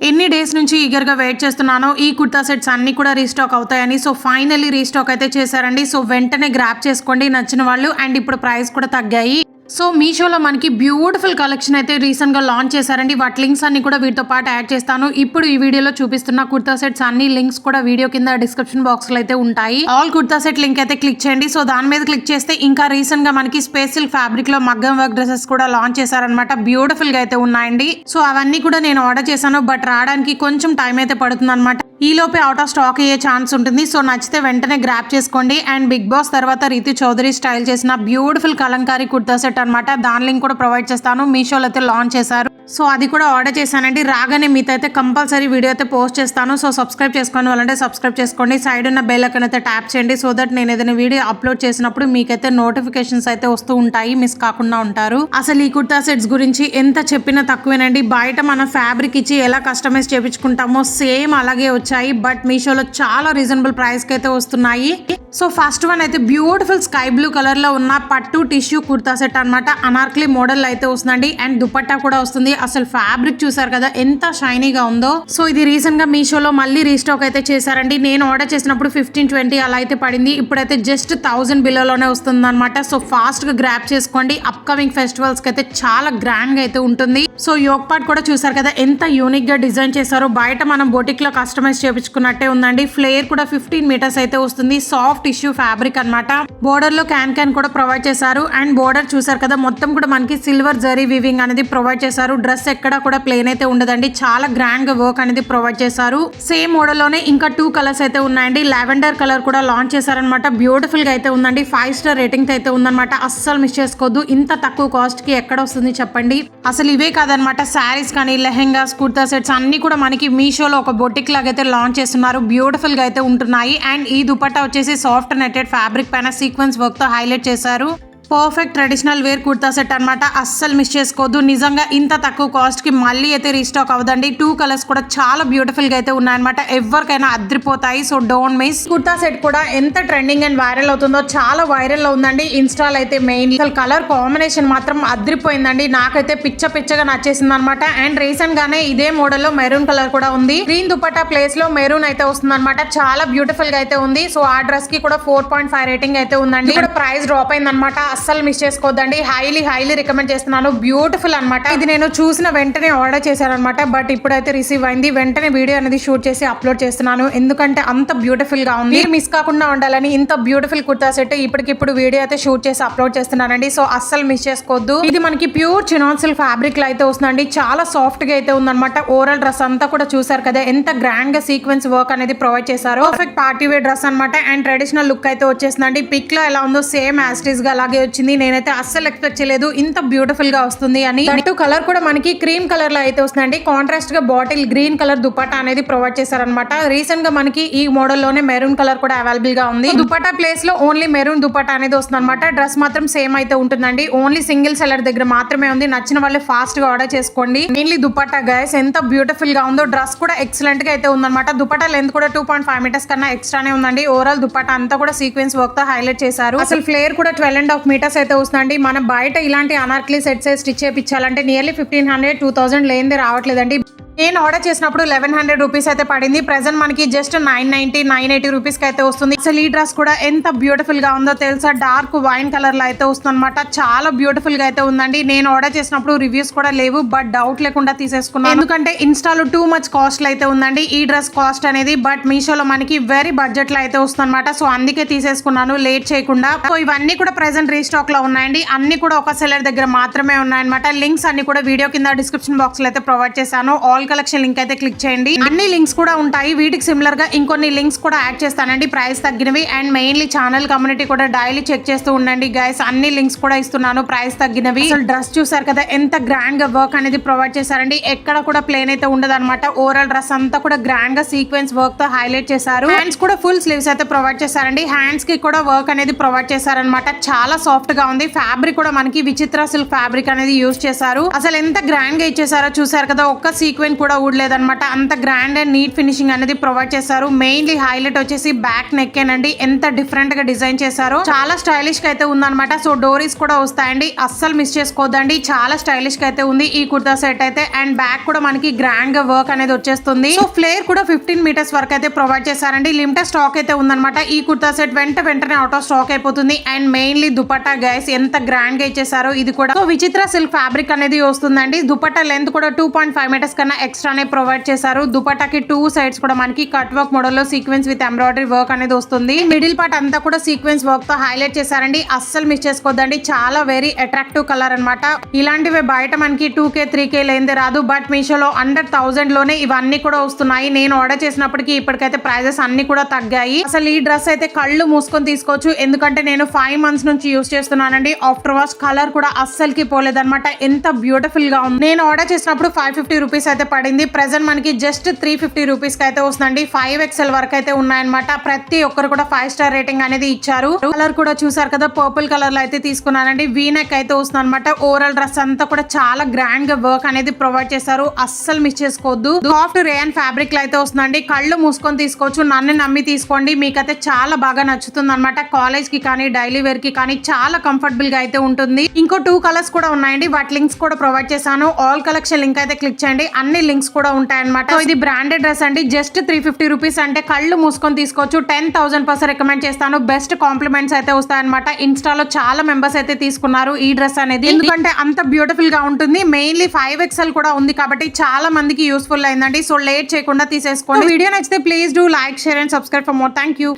ఎన్ని డేస్ నుంచి ఈగర్ గా వెయిట్ చేస్తున్నానో ఈ కుర్తా సెట్స్ అన్ని కూడా రీస్టాక్ అవుతాయని. సో ఫైనల్లీ రీస్టాక్ అయితే చేశారండి. సో వెంటనే గ్రాప్ చేసుకోండి నచ్చిన వాళ్ళు. అండ్ ఇప్పుడు ప్రైస్ కూడా తగ్గాయి. సో మీషోలో మనకి బ్యూటిఫుల్ కలెక్షన్ అయితే రీసెంట్ గా లాంచ్ చేశారండి. వాటి లింక్స్ అన్ని కూడా వీటితో పాటు యాడ్ చేస్తాను. ఇప్పుడు ఈ వీడియోలో చూపిస్తున్న కుర్తా సెట్స్ అన్ని లింక్స్ కూడా వీడియో కింద డిస్క్రిప్షన్ బాక్స్ లో అయితే ఉంటాయి. ఆల్ కుర్తా సెట్ లింక్ అయితే క్లిక్ చేయండి. సో దాని మీద క్లిక్ చేస్తే ఇంకా రీసెంట్ గా మనకి స్పెషల్ ఫ్యాబ్రిక్ లో మగ్గం వర్క్ డ్రెస్సెస్ కూడా లాంచ్ చేశారనమాట. బ్యూటిఫుల్ గా అయితే ఉన్నాయండి. సో అవన్నీ కూడా నేను ఆర్డర్ చేశాను. బట్ రావడానికి కొంచెం టైం అయితే పడుతుంది అనమాట. ఈ లోపే అవుట్ ఆఫ్ స్టాక్ అయ్యే ఛాన్స్ ఉంటుంది. సో నచ్చితే వెంటనే గ్రాప్ చేసుకోండి. అండ్ బిగ్ బాస్ తర్వాత రీతు చౌదరి స్టైల్ చేసిన బ్యూటిఫుల్ కలంకారీ కుర్తా సెట్ అనమాట. దాని లింక్ కూడా ప్రొవైడ్ చేస్తాను. మీషోలో అయితే లాంచ్ చేశారు. సో అది కూడా ఆర్డర్ చేశానండి. రాగానే మీతో అయితే కంపల్సరీ వీడియో అయితే పోస్ట్ చేస్తాను. సో సబ్స్క్రైబ్ చేసుకోండి వాళ్ళంటే సబ్స్క్రైబ్ చేసుకోండి. సైడ్ ఉన్న బెల్ ఐకాన్ అయితే ట్యాప్ చేయండి. సో దట్ నేను ఏదైనా వీడియో అప్లోడ్ చేసినప్పుడు మీకైతే నోటిఫికేషన్స్ అయితే వస్తూ ఉంటాయి. మిస్ కాకుండా ఉంటారు. అసలు ఈ కుర్తా సెట్స్ గురించి ఎంత చెప్పినా తక్కువేనండి. బయట మనం ఫ్యాబ్రిక్ ఇచ్చి ఎలా కస్టమైజ్ చేయించుకుంటామో సేమ్ అలాగే వచ్చాయి. బట్ మీషోలో చాలా రీజనబుల్ ప్రైస్ కి అయితే వస్తున్నాయి. సో ఫస్ట్ వన్ అయితే బ్యూటిఫుల్ స్కై బ్లూ కలర్ లో ఉన్న పట్టు టిష్యూ కుర్తా సెట్ అనమాట. అనార్కలి మోడల్ అయితే వస్తుందండి. అండ్ దుపట్టా కూడా వస్తుంది. అసలు ఫ్యాబ్రిక్ చూసారు కదా ఎంత షైనీగా ఉందో. సో ఇది రీసెంట్ గా మీషోలో మళ్ళీ రీస్టాక్ అయితే చేశారండి. నేను ఆర్డర్ చేసినప్పుడు 15-20 అలా అయితే పడింది. ఇప్పుడైతే జస్ట్ 1000 బిలోలోనే వస్తుంది అనమాట. సో ఫాస్ట్ గా గ్రాప్ చేసుకోండి. అప్ కమింగ్ ఫెస్టివల్స్ కి అయితే చాలా గ్రాండ్ గా అయితే ఉంటుంది. సో యోక్ పార్ట్ కూడా చూసారు కదా ఎంత యూనిక్ గా డిజైన్ చేశారో. బయట మనం బొటిక్ లో కస్టమైజ్ చేయించుకున్నట్టే ఉందండి. ఫ్లేర్ కూడా 15 మీటర్స్ అయితే వస్తుంది. సాఫ్ట్ టిష్యూ ఫ్యాబ్రిక్ అనమాట. బోర్డర్ లో క్యాన్ కూడా ప్రొవైడ్ చేశారు. అండ్ బోర్డర్ చూసారు కదా మొత్తం కూడా మనకి సిల్వర్ జరీ వీవింగ్ అనేది ప్రొవైడ్ చేశారు. డ్రెస్ ఎక్కడ కూడా ప్లేన్ అయితే ఉండదండి. చాలా గ్రాండ్ గా వర్క్ అనేది ప్రొవైడ్ చేశారు. సేమ్ మోడల్ లోనే ఇంకా 2 కలర్స్ అయితే ఉన్నాయండి. లావెండర్ కలర్ కూడా లాంచ్ చేశారనమాట. బ్యూటిఫుల్ గా అయితే ఉందండి. 5 స్టార్ రేటింగ్ అయితే ఉందన్నమాట. అస్సలు మిస్ చేసుకోవద్దు. ఇంత తక్కువ కాస్ట్ కి ఎక్కడ వస్తుంది చెప్పండి. అసలు ఇవే కాదనమాట. శారీస్ కానీ లెహెంగాస్ కుర్తా సెట్స్ అన్ని కూడా మనకి మీషోలో ఒక బొటిక్ లాగా అయితే లాంచ్ చేస్తున్నారు. బ్యూటిఫుల్ గా అయితే ఉంటున్నాయి. అండ్ ఈ దుపట్టా వచ్చేసి సాఫ్ట్ నెట్టెడ్ ఫ్యాబ్రిక్ పైన సీక్వెన్స్ వర్క్ తో హైలైట్ చేశారు. Perfect traditional wear kurta set అనమాట. అస్సలు మిస్ చేసుకోవద్దు. నిజంగా ఇంత తక్కువ కాస్ట్ కి మళ్ళీ అయితే రీస్టాక్ అవ్వదండి. 2 కలర్స్ కూడా చాలా బ్యూటిఫుల్ గా అయితే ఉన్నాయన్నమాట. ఎవరికైనా అద్రిపోతాయి. So don't miss. Kurta set కూడా ఎంత ట్రెండింగ్ అండ్ వైరల్ అవుతుందో చాలా వైరల్ లో ఉందండి. ఇన్స్టాల్ అయితే మెయిన్ అసలు కలర్ కాంబినేషన్ మాత్రం అద్రిపోయిందండి. నాకైతే పిచ్చగా నచ్చేసింది అనమాట. అండ్ రీసెంట్ గానే ఇదే మోడల్ లో మెరూన్ కలర్ కూడా ఉంది. గ్రీన్ దుపట్టా ప్లేస్ లో మెరూన్ అయితే వస్తుంది అనమాట. చాలా బ్యూటిఫుల్ గా అయితే ఉంది. సో ఆ డ్రెస్ కి కూడా 4.5 రేటింగ్ అయితే ఉందండి. ఇక్కడ ప్రైస్ డ్రాప్ అయింది అనమాట. అస్సలు మిస్ చేసుకోవద్దండి. హైలీ రికమెండ్ చేస్తున్నాను. బ్యూటిఫుల్ అనమాట. ఇది నేను చూసిన వెంటనే ఆర్డర్ చేశాను అనమాట. బట్ ఇప్పుడైతే రిసీవ్ అయింది. వెంటనే వీడియో అనేది షూట్ చేసి అప్లోడ్ చేస్తున్నాను. ఎందుకంటే అంత బ్యూటిఫుల్ గా ఉంది. మీరు మిస్ కాకుండా ఉండాలని ఇంత బ్యూటిఫుల్ కుర్తా సెట్ ఇప్పటికిప్పుడు వీడియో అయితే షూట్ చేసి అప్లోడ్ చేస్తున్నానండి. సో అస్సలు మిస్ చేసుకోవద్దు. ఇది మనకి ప్యూర్ చినాన్ సిల్క్ ఫ్యాబ్రిక్ లో అయితే వస్తుందండి. చాలా సాఫ్ట్ గా అయితే ఉందన్నమాట. ఓవరాల్ డ్రెస్ అంతా కూడా చూసారు కదా ఎంత గ్రాండ్ గా సీక్వెన్స్ వర్క్ అనేది ప్రొవైడ్ చేశారు. పర్ఫెక్ట్ పార్టీ వేర్ డ్రెస్ అనమాట. అండ్ ట్రెడిషనల్ లుక్ అయితే వచ్చేసిందండి. పిక్ లో ఎలా ఉందో సేమ్ యాస్టీస్ గా అలాగే వచ్చింది. నేనైతే అస్సలు ఎక్స్పెక్ట్ చేయలేదు ఇంత బ్యూటిఫుల్ గా వస్తుంది అని. దట్టు కలర్ కూడా మనకి క్రీమ్ కలర్ లో అయితే వస్తుందండి. కాంట్రాస్ట్ గా బాటిల్ గ్రీన్ కలర్ దుపట్టా అనేది ప్రొవైడ్ చేశారనమాట. రీసెంట్ గా మనకి ఈ మోడల్ లోనే మెరూన్ కలర్ కూడా అవైలబుల్ గా ఉంది. దుపట్టా ప్లేస్ లో ఓన్లీ మెరూన్ దుపట్టా అనేది వస్తుంది అనమాట. డ్రెస్ మాత్రం సేమ్ అయితే ఉంటుందండి. ఓన్లీ సింగిల్ సెల్లర్ దగ్గర మాత్రమే ఉంది. నచ్చిన వాళ్ళే ఫాస్ట్ గా ఆర్డర్ చేసుకోండి. మెయిన్లీ దుపట్టా గైస్ ఎంత బ్యూటిఫుల్ గా ఉందో. డ్రెస్ కూడా ఎక్సలెంట్ గా అయితే ఉందన్నమాట. దుపట్టా లెంత్ కూడా 2.5 మీటర్స్ కన్నా ఎక్స్ట్రానే ఉందండి. ఓవరాల్ దుపట్టా అంతా కూడా సీక్వెన్స్ వర్క్ తో హైలైట్ చేశారు. అసలు ఫ్లేర్ కూడా 12.5 మీటర్స్ అయితే వస్తుందండి. మనం బయట ఇలాంటి అనార్కలి సెట్స్ స్టిచ్ చేయించాలంటే నియర్లీ 1500-2000 లేనిదే రావట్లేదండి. నేను ఆర్డర్ చేసినప్పుడు 1100 రూపీస్ అయితే పడింది. ప్రెసెంట్ మనకి జస్ట్ 990-980 రూపీస్ కి అయితే వస్తుంది. అసలు ఈ డ్రెస్ కూడా ఎంత బ్యూటిఫుల్ గా ఉందో తెలుసా. డార్క్ వైన్ కలర్ లో అయితే వస్తుంది అనమాట. చాలా బ్యూటిఫుల్ గా అయితే ఉందండి. నేను ఆర్డర్ చేసినప్పుడు రివ్యూస్ కూడా లేవు. బట్ డౌట్ లేకుండా తీసేసుకున్నాను. ఎందుకంటే ఇన్స్టాలో టూ మచ్ కాస్ట్ అయితే ఉందండి ఈ డ్రెస్ కాస్ట్ అనేది. బట్ మీషోలో మనకి వెరీ బడ్జెట్ లో అయితే వస్తుంది అనమాట. సో అందుకే తీసేసుకున్నాను లేట్ చేయకుండా. సో ఇవన్నీ కూడా ప్రెసెంట్ రీస్టాక్ లో ఉన్నాయండి. అన్ని కూడా ఒక సెల్లర్ దగ్గర మాత్రమే ఉన్నాయన్నమాట. లింక్స్ అన్ని కూడా వీడియో కింద డిస్క్రిప్షన్ బాక్స్ లో అయితే ప్రొవైడ్ చేశాను. ఆల్ కలెక్షన్ లింక్ అయితే క్లిక్ చేయండి. అన్ని లింక్స్ కూడా ఉంటాయి. వీటికి సిమిలర్ గా ఇంకొన్ని లింక్స్ కూడా యాడ్ చేస్తానండి ప్రైస్ తగ్గినవి. అండ్ మెయిన్లీ ఛానల్ కమ్యూనిటీ కూడా డైలీ చెక్ చేస్తూ ఉండండి గైస్. అన్ని లింక్స్ కూడా ఇస్తున్నాను ప్రైస్ తగ్గినవి. అసలు డ్రెస్ చూసారు కదా ఎంత గ్రాండ్ గా వర్క్ అనేది ప్రొవైడ్ చేశారండి. ఎక్కడ కూడా ప్లేన్ అయితే ఉండదు అనమాట. ఓవరాల్ డ్రెస్ అంతా కూడా గ్రాండ్ గా సీక్వెన్స్ వర్క్ తో హైలైట్ చేశారు. హ్యాండ్స్ కూడా ఫుల్ స్లీవ్స్ అయితే ప్రొవైడ్ చేశారండి. హ్యాండ్స్ కి కూడా వర్క్ అనేది ప్రొవైడ్ చేశారనమాట. చాలా సాఫ్ట్ గా ఉంది. ఫ్యాబ్రిక్ కూడా మనకి విచిత్ర సిల్క్ ఫ్యాబ్రిక్ అనేది యూజ్ చేశారు. అసలు ఎంత గ్రాండ్ గా ఇచ్చేసారో చూసారు కదా. ఒక్క సీక్వెన్స్ ఓపెన్ కూడా ఊడలేదన్నమాట. అంత గ్రాండ్ అండ్ నీట్ ఫినిషింగ్ అనేది ప్రొవైడ్ చేశారు. మెయిన్లీ హైలైట్ వచ్చేసి బ్యాక్ నెక్ ఏనండి, ఎంత డిఫరెంట్ గా డిజైన్ చేశారో చాలా స్టైలిష్ గా అయితే ఉందన్నమాట. సో డోరీస్ కూడా వస్తాయండి, అస్సలు మిస్ చేసుకోవద్దండి, చాలా స్టైలిష్ గా అయితే ఉంది ఈ కుర్తా సెట్ అయితే. అండ్ బ్యాక్ కూడా మనకి గ్రాండ్ గా వర్క్ అనేది వచ్చేస్తుంది. సో ఫ్లేర్ కూడా 15 మీటర్స్ వరకు అయితే ప్రొవైడ్ చేశారండి. లిమిటెడ్ స్టాక్ అయితే ఉందన్నమాట. ఈ కుర్తా సెట్ వెంటనే అవుట్ ఆఫ్ స్టాక్ అయిపోతుంది. అండ్ మెయిన్లీ దుపట్టా గైస్ ఎంత గ్రాండ్ గా ఇచ్చేసారో, ఇది కూడా సో విచిత్ర సిల్క్ ఫ్యాబ్రిక్ అనేది వస్తుందండి. దుపట్టా లెంత్ కూడా 2.5 మీటర్స్ కన్నా ఎక్స్ట్రానే ప్రొవైడ్ చేశారు. దుపట్టాకి 2 సైడ్స్ కూడా మనకి కట్ వర్క్ మోడల్ లో సీక్వెన్స్ విత్ ఎంబ్రాయిడరీ వర్క్ అనేది వస్తుంది. మిడిల్ పార్ట్ అంతా కూడా సీక్వెన్స్ వర్క్ తో హైలైట్ చేశారండి, అస్సలు మిస్ చేసుకోవద్దండి, చాలా వెరీ అట్రాక్టివ్ కలర్ అన్నమాట. ఇలాంటివి బయట మనకి 2K 3K లేనిదే రాదు. బట్ మీషోలో అండర్ 1000 లోనే ఇవన్నీ కూడా వస్తున్నాయి. నేను ఆర్డర్ చేసినప్పటికీ ఇప్పటికైతే ప్రైజెస్ అన్ని కూడా తగ్గాయి. అసలు ఈ డ్రెస్ అయితే కళ్ళు మూసుకొని తీసుకోవచ్చు, ఎందుకంటే నేను 5 మంత్స్ నుంచి యూస్ చేస్తున్నానండి. ఆఫ్టర్ వాష్ కలర్ కూడా అస్సలకి పోలేదన్నమాట, ఎంత బ్యూటిఫుల్ గా ఉంది. నేను ఆర్డర్ చేసినప్పుడు 550 రూపీస్ అయితే పడింది. ప్రెసెంట్ మనకి జస్ట్ 350 రూపీస్ కి అయితే వస్తుందండి. 5XL వరకు అయితే ఉన్నాయన్నమాట. ప్రతి ఒక్కరు కూడా 5 స్టార్ రేటింగ్ అనేది ఇచ్చారు. కలర్ కూడా చూసారు కదా, పర్పుల్ కలర్ లో అయితే తీసుకున్నానండి. వీనెక్ అయితే వస్తుంది అనమాట. ఓవరాల్ డ్రెస్ అంతా కూడా చాలా గ్రాండ్ గా వర్క్ అనేది ప్రొవైడ్ చేశారు, అస్సలు మిస్ చేసుకోవద్దు. సాఫ్ట్ రేయన్ ఫ్యాబ్రిక్ లో అయితే వస్తుందండి, కళ్ళు మూసుకొని తీసుకోవచ్చు, నన్ను నమ్మి తీసుకోండి, మీకైతే చాలా బాగా నచ్చుతుంది అనమాట. కాలేజ్ కి కానీ డైలీ వేర్ కి కానీ చాలా కంఫర్టబుల్ గా అయితే ఉంటుంది. ఇంకో 2 కలర్స్ కూడా ఉన్నాయండి, వాటి లింక్స్ కూడా ప్రొవైడ్ చేశాను. ఆల్ కలెక్షన్ లింక్ అయితే క్లిక్ చేయండి, అన్ని లింక్స్ కూడా ఉంటాయి అనమాట. ఇది బ్రాండెడ్ డ్రెస్ అండి, జస్ట్ 350 రూపీస్ అంటే కళ్ళు మూసుకొని తీసుకోవచ్చు. 10,000% రికమెండ్ చేస్తాను. బెస్ట్ కాంప్లిమెంట్స్ అయితే వస్తాయన్నమాట. ఇన్స్టాలో చాలా మెంబర్స్ అయితే తీసుకున్నారు ఈ డ్రెస్ అనేది, ఎందుకంటే అంత బ్యూటిఫుల్ గా ఉంటుంది. మెయిన్లీ 5XL కూడా ఉంది కాబట్టి చాలా మందికి యూస్ఫుల్ అయిందండి. సో లేట్ చేయకుండా తీసేసుకోండి. వీడియో నచ్చితే please do like, share and subscribe for more. Thank you.